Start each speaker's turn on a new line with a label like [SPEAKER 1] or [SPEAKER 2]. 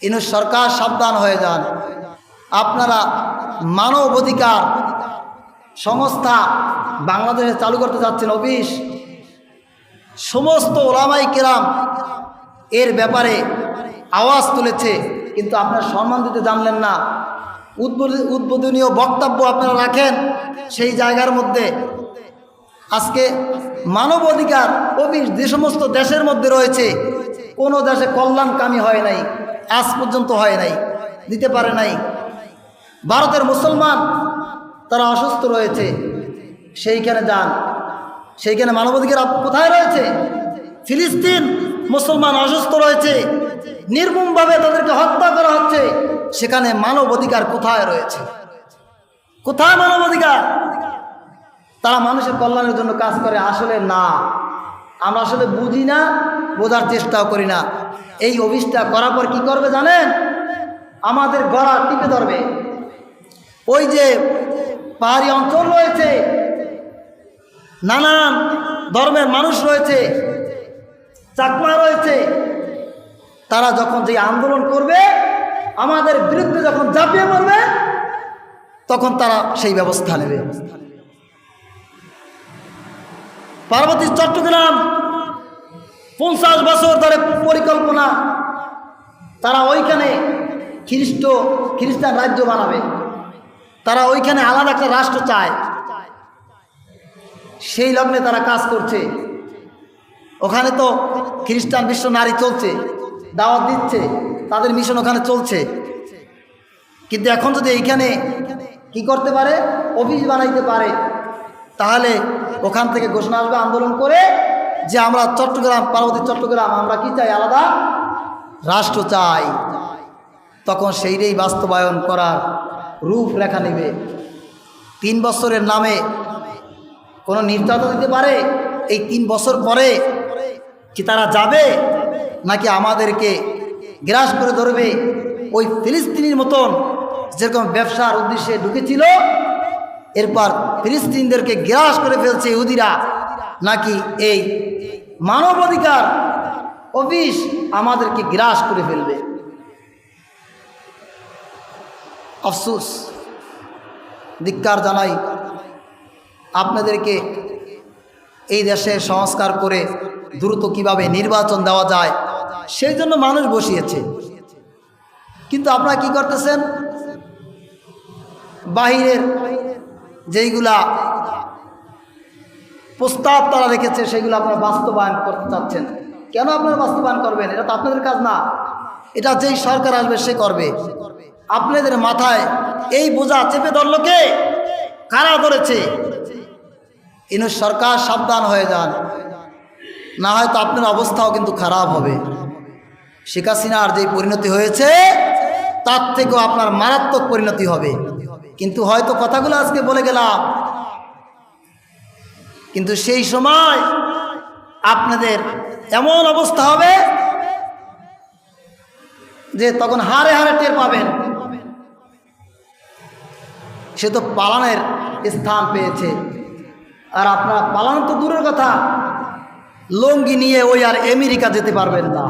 [SPEAKER 1] ইউনূস সরকার সাবধান হয়ে যান। আপনারা মানব অধিকার সংস্থা বাংলাদেশে চালু করতে যাচ্ছেন, অফিস। সমস্ত ওলামায়ে কেরাম এর ব্যাপারে আওয়াজ তুলেছে, কিন্তু আপনারা সম্মান দিতে জানলেন না। উদ্বোধনীয় বক্তব্য আপনারা রাখেন সেই জায়গার মধ্যে। আজকে মানব অধিকার অফিস যে সমস্ত দেশের মধ্যে রয়েছে, কোনো দেশে কল্যাণকামী হয় নাই, আজ পর্যন্ত হয় নাই, দিতে পারে নাই। ভারতের মুসলমান তারা অসুস্থ রয়েছে, সেইখানে যান, সেইখানে মানবাধিকার কোথায় রয়েছে? ফিলিস্তিন মুসলমান অসুস্থ রয়েছে, নির্মমভাবে তাদেরকে হত্যা করা হচ্ছে, সেখানে মানবাধিকার কোথায় রয়েছে? কোথায় মানবাধিকার? তারা মানুষের কল্যাণের জন্য কাজ করে। আসলে না, আমরা আসলে বুঝি না, বোঝার চেষ্টাও করি না। এই অফিসটা করার পর কি করবে জানেন? আমাদের গলা টিপে ধরবে। ওই যে পাহাড়ি অঞ্চল রয়েছে, নানান ধর্মের মানুষ রয়েছে, চাকমা রয়েছে, তারা যখন যে আন্দোলন করবে, আমাদের বিরুদ্ধে যখন ঝাঁপিয়ে পড়বে, তখন তারা সেই ব্যবস্থা নেবে। পার্বতী চট্টগ্রাম 50 বছর ধরে পরিকল্পনা, তারা ওইখানে খ্রিস্টান রাজ্য বানাবে, তারা ওইখানে আলাদা একটা রাষ্ট্র চায়, সেই লগ্নে তারা কাজ করছে। ওখানে তো খ্রিস্টান বিশ্ব নারী চলছে, দাওয়াত দিচ্ছে, তাদের মিশন ওখানে চলছে। কিন্তু এখন যদি এইখানে কি করতে পারে, অফিস বানাইতে পারে, তাহলে ওখান থেকে ঘোষণা আসবে আন্দোলন করে যে আমরা চট্টগ্রাম, পার্বতী চট্টগ্রাম আমরা কি চাই? আলাদা রাষ্ট্র চাই। তখন সেইটাই বাস্তবায়ন করার রূপরেখা নেবে। 3 বছরের নামে কোনো নির্যাতন দিতে পারে? এই 3 বছর পরে কি তারা যাবে, নাকি আমাদেরকে গ্রাস করে ধরবে? ওই ফিলিস্তিনির মতন যেরকম ব্যবসার উদ্দেশ্যে ঢুকেছিল, এরপর ফিলিস্তিনদেরকে গ্রাস করে ফেলছে ইহুদিরা, নাকি এই মানবাধিকার অফিস আমাদেরকে গ্রাস করে ফেলবে? আফসোস, ধিক্কার জানাই আপনাদেরকে। এই দেশে সংস্কার করে দ্রুত কিভাবে নির্বাচন দেওয়া যায়, সেই জন্য মানুষ বসিয়েছে। কিন্তু আপনারা কি করতেছেন? বাহিরের যেইগুলা প্রস্তাব তারা রেখেছে, সেগুলো আপনারা বাস্তবায়ন করতে চাচ্ছেন। কেন আপনারা বাস্তবায়ন করবেন? এটা তো আপনাদের কাজ না, এটা যেই সরকার আসবে সে করবে। আপনাদের মাথায় এই বোঝা চেপে ধরল কে? কারা ধরেছে? ইউনূস সরকার সাবধান হয়ে যান, না হয়তো আপনার অবস্থাও কিন্তু খারাপ হবে। শেখ হাসিনার যে পরিণতি হয়েছে, তার থেকেও আপনার মারাত্মক পরিণতি হবে। কিন্তু হয়তো কথাগুলো আজকে বলে গেলাম, কিন্তু সেই সময় আপনাদের এমন অবস্থা হবে যে তখন হারে হারে টের পাবেন। সে তো পালানের স্থান পেয়েছে, আর আপনারা পালানো তো দূরের কথা, লুঙ্গি নিয়ে ওই আর আমেরিকা যেতে পারবেন না।